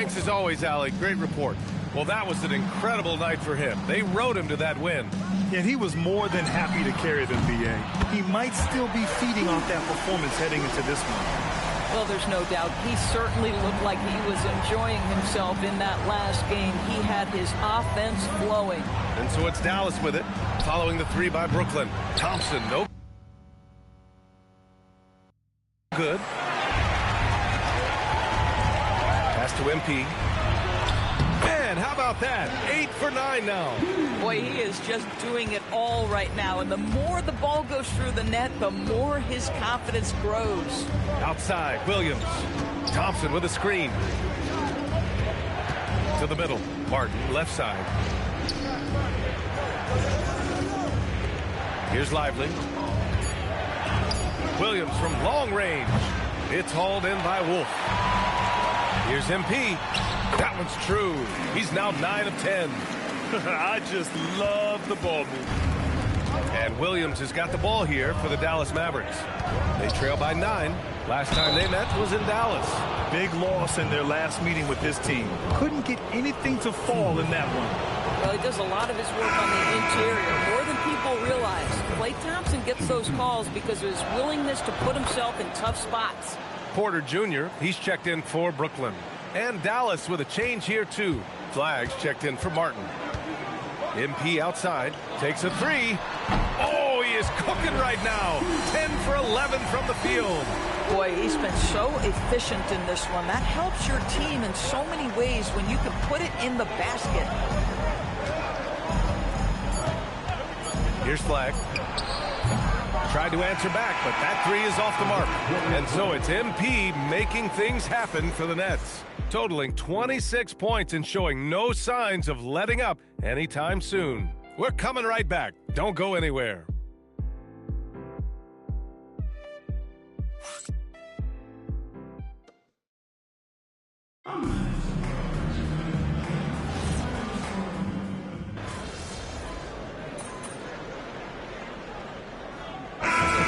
Thanks as always, Allie. Great report. Well, that was an incredible night for him. They rode him to that win. And he was more than happy to carry them, B.A. He might still be feeding off that performance heading into this one. Well, there's no doubt. He certainly looked like he was enjoying himself in that last game. He had his offense flowing. And so it's Dallas with it, following the three by Brooklyn. Thompson, no good. Pass to MP. Man, how about that? 8 for 9 now. Boy, he is just doing it all right now. And the more the ball goes through the net, the more his confidence grows. Outside, Williams. Thompson with a screen. To the middle. Martin, left side. Here's Lively. Williams from long range. It's hauled in by Wolf. Here's MP. That one's true. He's now 9 of 10. I just love the ball movement. And Williams has got the ball here for the Dallas Mavericks. They trail by 9. Last time they met was in Dallas. Big loss in their last meeting with this team. Couldn't get anything to fall in that one. Well, he does a lot of his work on the interior, more than people realize. Klay Thompson gets those calls because of his willingness to put himself in tough spots. Porter Jr., he's checked in for Brooklyn. And Dallas with a change here, too. Flags checked in for Martin. MP outside, takes a three. Oh, he is cooking right now. 10 for 11 from the field. Boy, he's been so efficient in this one. That helps your team in so many ways when you can put it in the basket. Here's Flag. Tried to answer back, but that three is off the mark. And so it's MP making things happen for the Nets. Totaling 26 points and showing no signs of letting up anytime soon. We're coming right back. Don't go anywhere.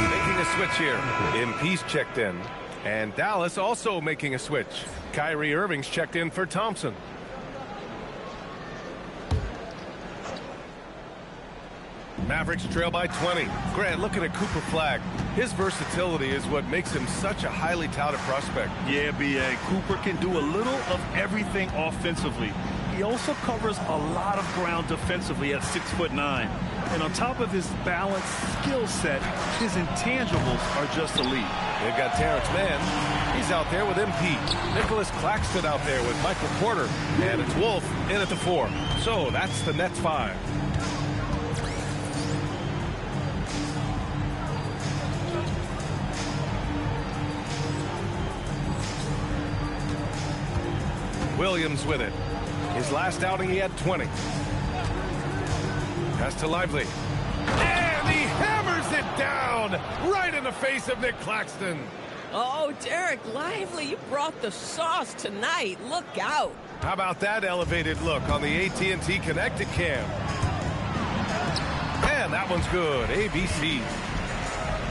Making a switch here. MP's checked in. And Dallas also making a switch. Kyrie Irving's checked in for Thompson. Mavericks trail by 20. Grant, looking at Cooper Flag. His versatility is what makes him such a highly touted prospect. Yeah, B.A. Cooper can do a little of everything offensively. He also covers a lot of ground defensively at 6'9". And on top of his balanced skill set, his intangibles are just elite. They've got Terrence Mann. He's out there with MP. Nicholas Claxton out there with Michael Porter. And it's Wolf in at the 4. So that's the Nets 5. Williams with it. His last outing, he had 20. Pass to Lively. And he hammers it down right in the face of Nick Claxton. Oh, Derek Lively, you brought the sauce tonight. Look out. How about that elevated look on the AT&T Connected Cam? And that one's good. ABC.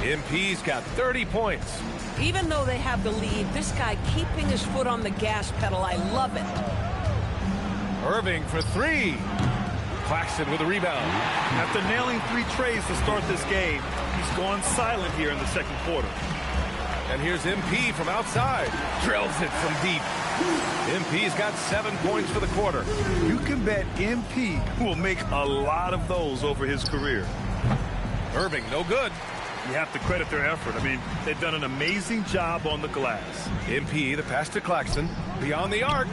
MP's got 30 points. Even though they have the lead, this guy keeping his foot on the gas pedal, I love it. Irving for 3. Claxton with a rebound. After nailing 3 trays to start this game, he's gone silent here in the second quarter. And here's MP from outside. Drills it from deep. MP's got 7 points for the quarter. You can bet MP will make a lot of those over his career. Irving, no good. You have to credit their effort. I mean, they've done an amazing job on the glass. MP, the pass to Claxton. Beyond the arc.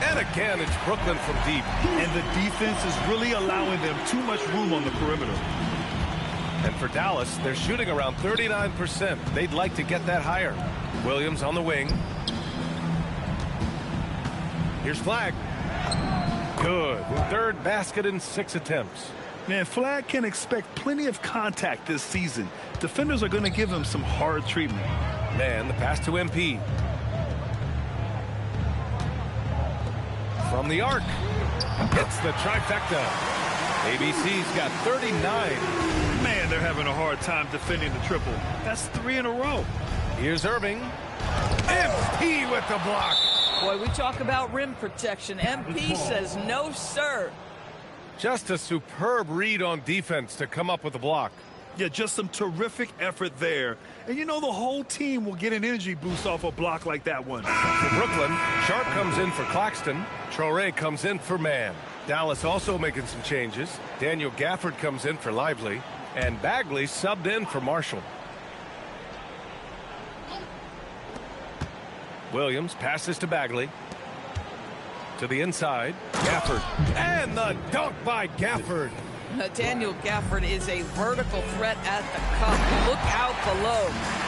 And again, it's Brooklyn from deep. And the defense is really allowing them too much room on the perimeter. And for Dallas, they're shooting around 39%. They'd like to get that higher. Williams on the wing. Here's Flag. Good. 3rd basket in 6 attempts. Man, Flag can expect plenty of contact this season. Defenders are going to give him some hard treatment. Man, the pass to MP. From the arc. It's the trifecta. ABC's got 39. Man, they're having a hard time defending the triple. That's 3 in a row. Here's Irving. MP with the block. Boy, we talk about rim protection. MP says no, sir. Just a superb read on defense to come up with the block. Yeah, just some terrific effort there. And you know the whole team will get an energy boost off a block like that one. For Brooklyn, Sharp comes in for Claxton. Traore comes in for Mann. Dallas also making some changes. Daniel Gafford comes in for Lively. And Bagley subbed in for Marshall. Williams passes to Bagley. To the inside, Gafford. And the dunk by Gafford. Daniel Gafford is a vertical threat at the cup. Look out below.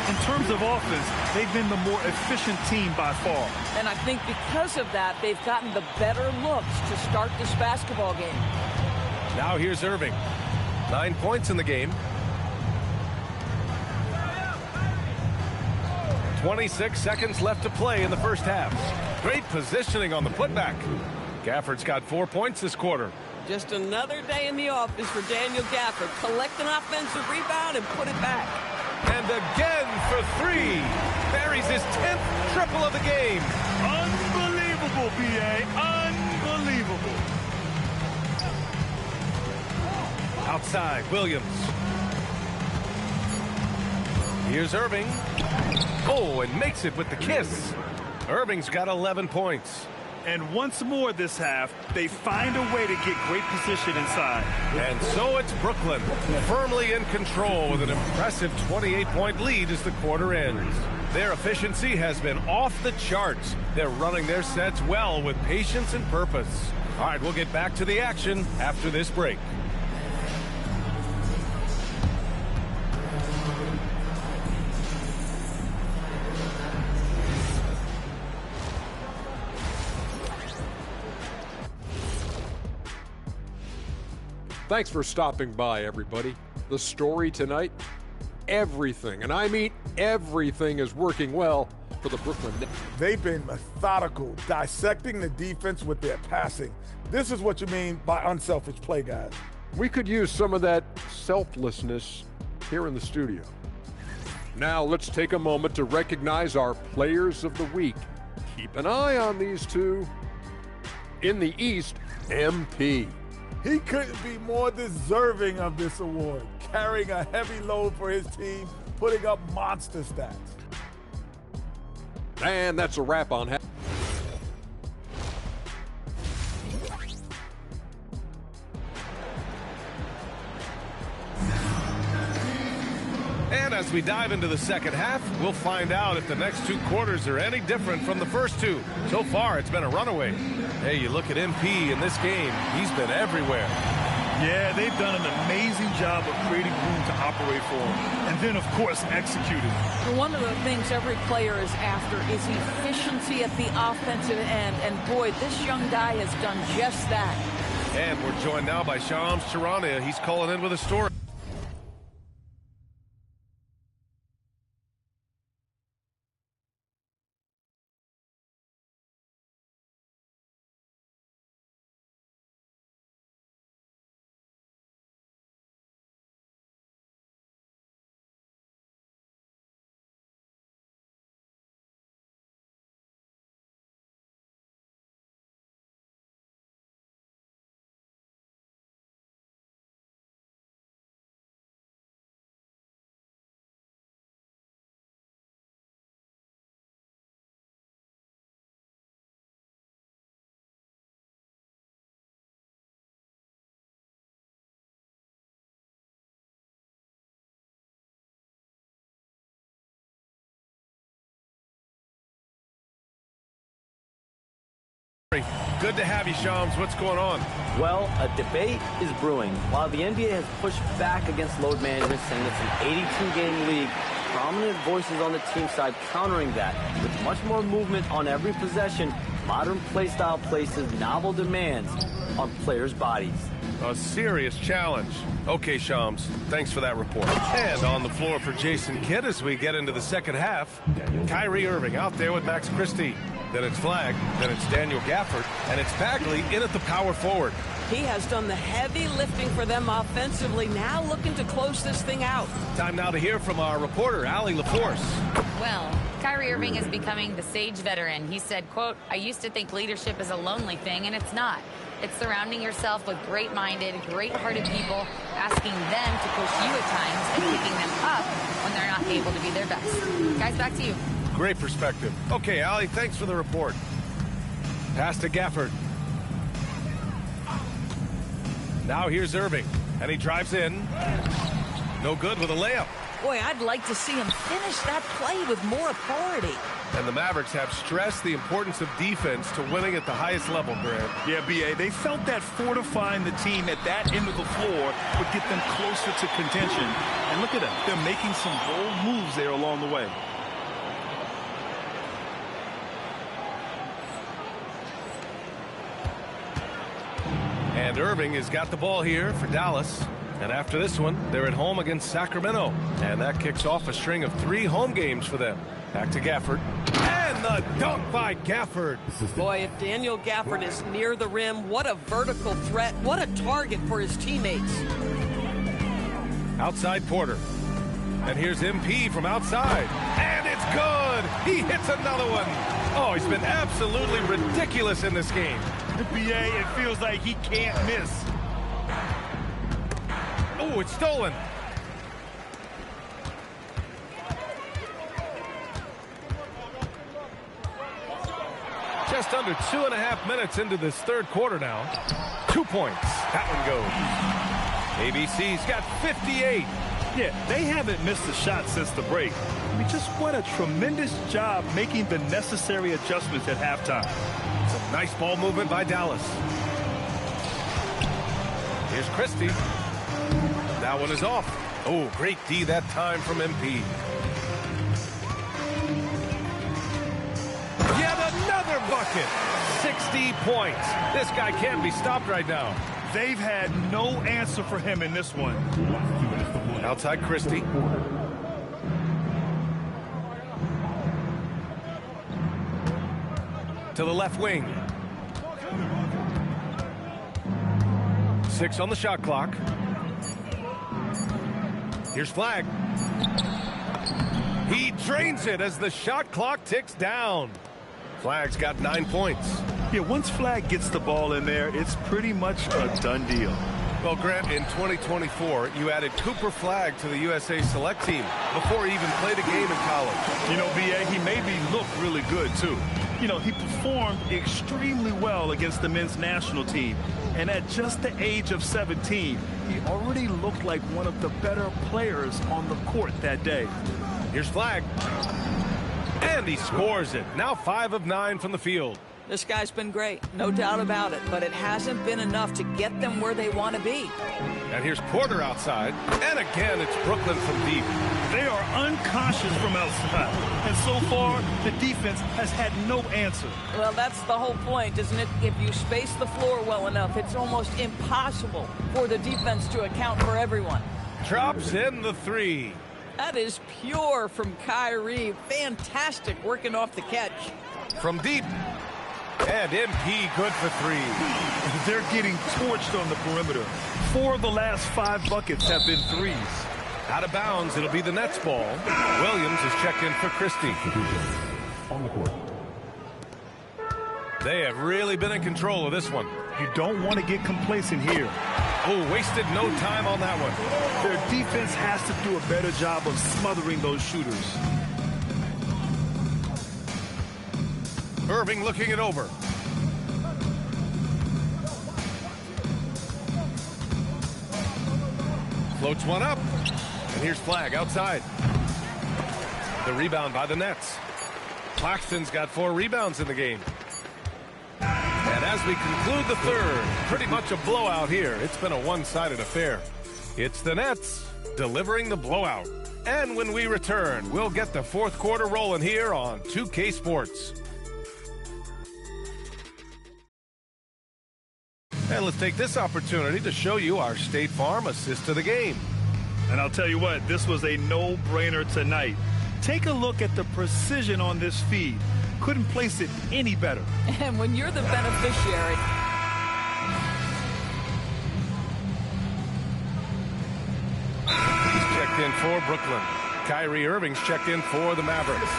In terms of offense, they've been the more efficient team by far. And I think because of that, they've gotten the better looks to start this basketball game. Now here's Irving. 9 points in the game. 26 seconds left to play in the first half. Great positioning on the putback. Gafford's got 4 points this quarter. Just another day in the office for Daniel Gafford. Collect an offensive rebound and put it back. And again for three. Buries his 10th triple of the game. Unbelievable, B.A. Unbelievable. Outside, Williams. Here's Irving. Oh, and makes it with the kiss. Irving's got 11 points. And once more this half, they find a way to get great position inside. And so it's Brooklyn, firmly in control with an impressive 28-point lead as the quarter ends. Their efficiency has been off the charts. They're running their sets well with patience and purpose. All right, we'll get back to the action after this break. Thanks for stopping by, everybody. The story tonight, everything, and I mean everything, is working well for the Brooklyn Nets. They've been methodical, dissecting the defense with their passing. This is what you mean by unselfish play, guys. We could use some of that selflessness here in the studio. Now let's take a moment to recognize our players of the week. Keep an eye on these two. In the East, MP. He couldn't be more deserving of this award, carrying a heavy load for his team, putting up monster stats. And that's a wrap on half. And as we dive into the second half, we'll find out if the next two quarters are any different from the first two. So far, it's been a runaway. Hey, you look at MP in this game, he's been everywhere. Yeah, they've done an amazing job of creating room to operate for him. And then, of course, executed. One of the things every player is after is efficiency at the offensive end. And boy, this young guy has done just that. And we're joined now by Shams Charania. He's calling in with a story. Good to have you, Shams. What's going on? Well, a debate is brewing. While the NBA has pushed back against load management, saying it's an 82-game league, prominent voices on the team side countering that. With much more movement on every possession, modern play style places novel demands on players' bodies. A serious challenge. Okay, Shams, thanks for that report. And on the floor for Jason Kidd as we get into the second half, Kyrie Irving out there with Max Christie. Then it's Flagg, then it's Daniel Gafford, and it's Bagley in at the power forward. He has done the heavy lifting for them offensively, now looking to close this thing out. Time now to hear from our reporter, Allie LaForce. Well, Kyrie Irving is becoming the sage veteran. He said, quote, "I used to think leadership is a lonely thing, and it's not. It's surrounding yourself with great-minded, great-hearted people, asking them to push you at times and picking them up when they're not able to be their best." Guys, back to you. Great perspective. Okay, Allie, thanks for the report. Pass to Gafford. Now here's Irving, and he drives in. No good with a layup. Boy, I'd like to see him finish that play with more authority. And the Mavericks have stressed the importance of defense to winning at the highest level, Grant. Yeah, B.A., they felt that fortifying the team at that end of the floor would get them closer to contention. And look at them. They're making some bold moves there along the way. And Irving has got the ball here for Dallas. And after this one, they're at home against Sacramento. And that kicks off a string of 3 home games for them. Back to Gafford. And the dunk by Gafford. Boy, if Daniel Gafford is near the rim, what a vertical threat. What a target for his teammates. Outside Porter. And here's MP from outside. And it's good. He hits another one. Oh, he's been absolutely ridiculous in this game. B.A., it feels like he can't miss. Oh, it's stolen. Just under 2.5 minutes into this third quarter now. 2 points. That one goes. ABC's got 58. Yeah, they haven't missed a shot since the break. I mean, just what a tremendous job making the necessary adjustments at halftime. Some nice ball movement by Dallas. Here's Christie. That one is off. Oh, great D that time from MP. Yet another bucket. 60 points. This guy can't be stopped right now. They've had no answer for him in this one. Outside Christie. To the left wing. 6 on the shot clock. Here's Flagg. He drains it as the shot clock ticks down. Flagg's got 9 points. Yeah, once Flagg gets the ball in there, it's pretty much a done deal. Well, Grant, in 2024, you added Cooper Flagg to the USA Select team before he even played a game in college. You know, B.A., he made me look really good, too. You know, he performed extremely well against the men's national team. And at just the age of 17, he already looked like one of the better players on the court that day. Here's Flagg. And he scores it. Now 5 of 9 from the field. This guy's been great, no doubt about it, but it hasn't been enough to get them where they want to be. And here's Porter outside. And again, it's Brooklyn from deep. They are unconscious from outside. And so far, the defense has had no answer. Well, that's the whole point, isn't it? If you space the floor well enough, it's almost impossible for the defense to account for everyone. Drops in the 3. That is pure from Kyrie. Fantastic working off the catch. From deep. And MP good for 3. They're getting torched on the perimeter. 4 of the last 5 buckets have been threes. Out of bounds, it'll be the Nets ball. Williams is checked in for Christie. On the court. They have really been in control of this one. You don't want to get complacent here. Oh, wasted no time on that one. Their defense has to do a better job of smothering those shooters. Irving looking it over. Floats one up. And here's Flagg outside. The rebound by the Nets. Claxton's got 4 rebounds in the game. And as we conclude the third, pretty much a blowout here. It's been a one-sided affair. It's the Nets delivering the blowout. And when we return, we'll get the fourth quarter rolling here on 2K Sports. And let's take this opportunity to show you our State Farm assist to the game. And I'll tell you what, this was a no-brainer tonight. Take a look at the precision on this feed. Couldn't place it any better. And when you're the beneficiary, in for Brooklyn. Kyrie Irving's checked in for the Mavericks.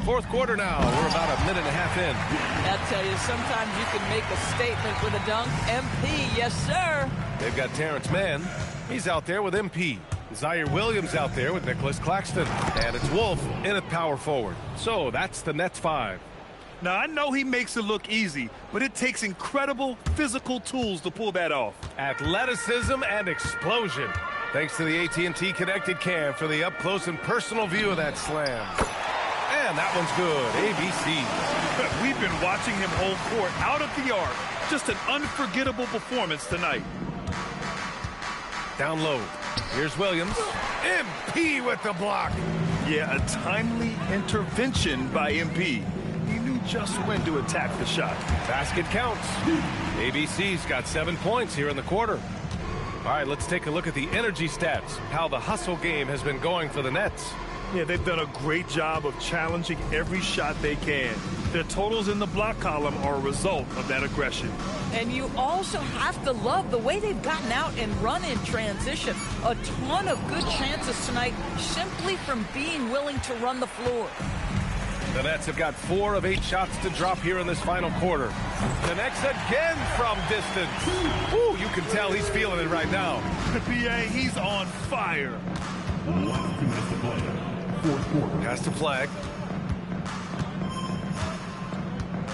Fourth quarter now. We're about a minute and a half in. I'll tell you, sometimes you can make a statement with a dunk. MP, yes, sir. They've got Terrence Mann. He's out there with MP. Zaire Williams out there with Nicholas Claxton. And it's Wolf in at power forward. So that's the Nets 5. Now, I know he makes it look easy, but it takes incredible physical tools to pull that off. Athleticism and explosion. Thanks to the AT&T Connected Cam for the up-close and personal view of that slam. And that one's good. ABC. We've been watching him hold court out of the arc. Just an unforgettable performance tonight. Down low. Here's Williams. MP with the block. Yeah, a timely intervention by MP. He knew just when to attack the shot. Basket counts. ABC's got 7 points here in the quarter. All right, let's take a look at the energy stats, how the hustle game has been going for the Nets. Yeah, they've done a great job of challenging every shot they can. Their totals in the block column are a result of that aggression. And you also have to love the way they've gotten out and run in transition. A ton of good chances tonight simply from being willing to run the floor. The Nets have got 4 of 8 shots to drop here in this final quarter. Connects again from distance. Ooh, you can tell he's feeling it right now. BA, he's on fire. 1 minute to play. Fourth quarter. Pass to Flag.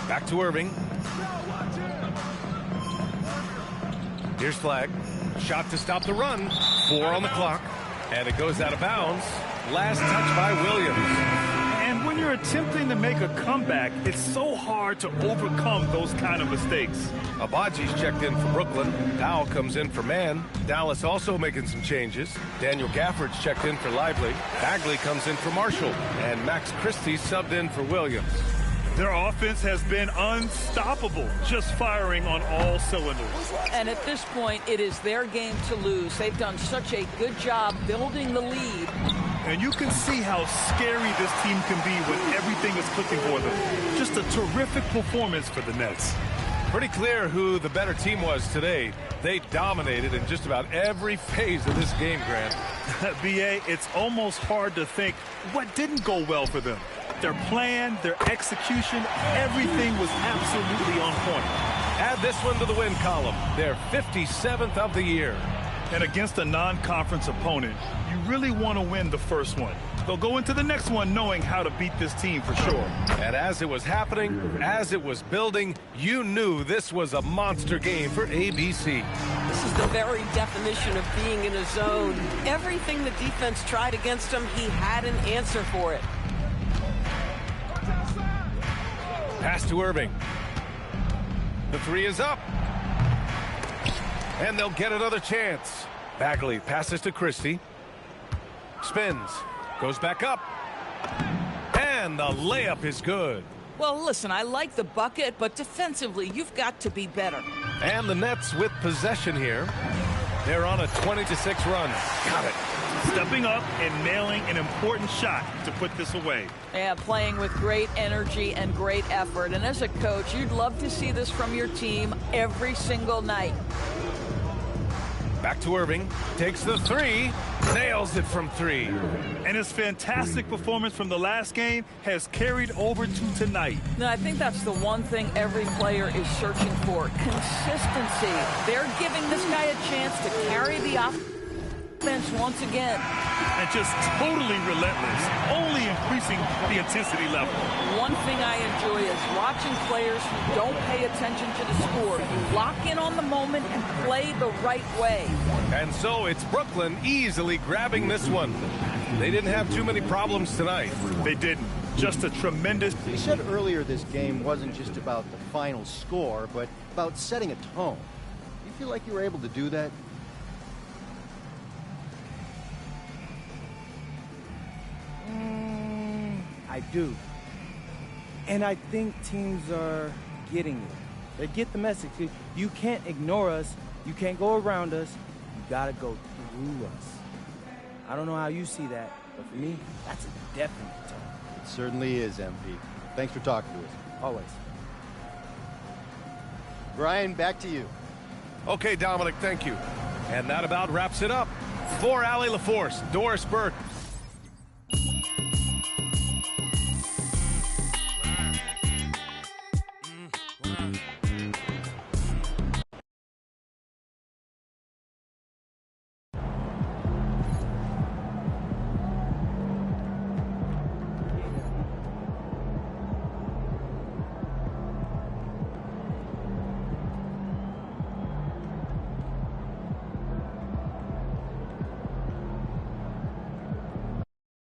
Back to Irving. Here's Flag. Shot to stop the run. 4 on the clock. And it goes out of bounds. Last touch by Williams. And when you're attempting to make a comeback, it's so hard to overcome those kind of mistakes. Abaji's checked in for Brooklyn. Powell comes in for Mann. Dallas also making some changes. Daniel Gafford's checked in for Lively. Bagley comes in for Marshall. And Max Christie subbed in for Williams. Their offense has been unstoppable, just firing on all cylinders. And at this point, it is their game to lose. They've done such a good job building the lead. And you can see how scary this team can be when everything is clicking for them. Just a terrific performance for the Nets. Pretty clear who the better team was today. They dominated in just about every phase of this game, Grant. BA, it's almost hard to think what didn't go well for them. Their plan, their execution, everything was absolutely on point. Add this one to the win column. They're 57th of the year. And against a non-conference opponent, you really want to win the first one. They'll go into the next one knowing how to beat this team for sure. And as it was happening, as it was building, you knew this was a monster game for ABC. This is the very definition of being in a zone. Everything the defense tried against him, he had an answer for it. Pass to Irving. The 3 is up. And they'll get another chance. Bagley passes to Christie. Spins. Goes back up. And the layup is good. Well, listen, I like the bucket, but defensively, you've got to be better. And the Nets with possession here. They're on a 20-6 run. Got it. Stepping up and nailing an important shot to put this away. Yeah, playing with great energy and great effort. And as a coach, you'd love to see this from your team every single night. Back to Irving. Takes the 3. Nails it from 3. And his fantastic performance from the last game has carried over to tonight. Now, I think that's the one thing every player is searching for. Consistency. They're giving this guy a chance to carry the offense once again. And just totally relentless, only increasing the intensity level. One thing I enjoy is watching players who don't pay attention to the score, lock in on the moment and play the right way. And so it's Brooklyn easily grabbing this one. They didn't have too many problems tonight. They didn't. Just a tremendous... You said earlier this game wasn't just about the final score, but about setting a tone. Do you feel like you were able to do that? I do. And I think teams are getting it. They get the message. You can't ignore us. You can't go around us. You got to go through us. I don't know how you see that, but for me, that's a definite tone. It certainly is, MP. Thanks for talking to us. Always. Brian, back to you. Okay, Dominic, thank you. And that about wraps it up. For Allie LaForce, Doris Burke,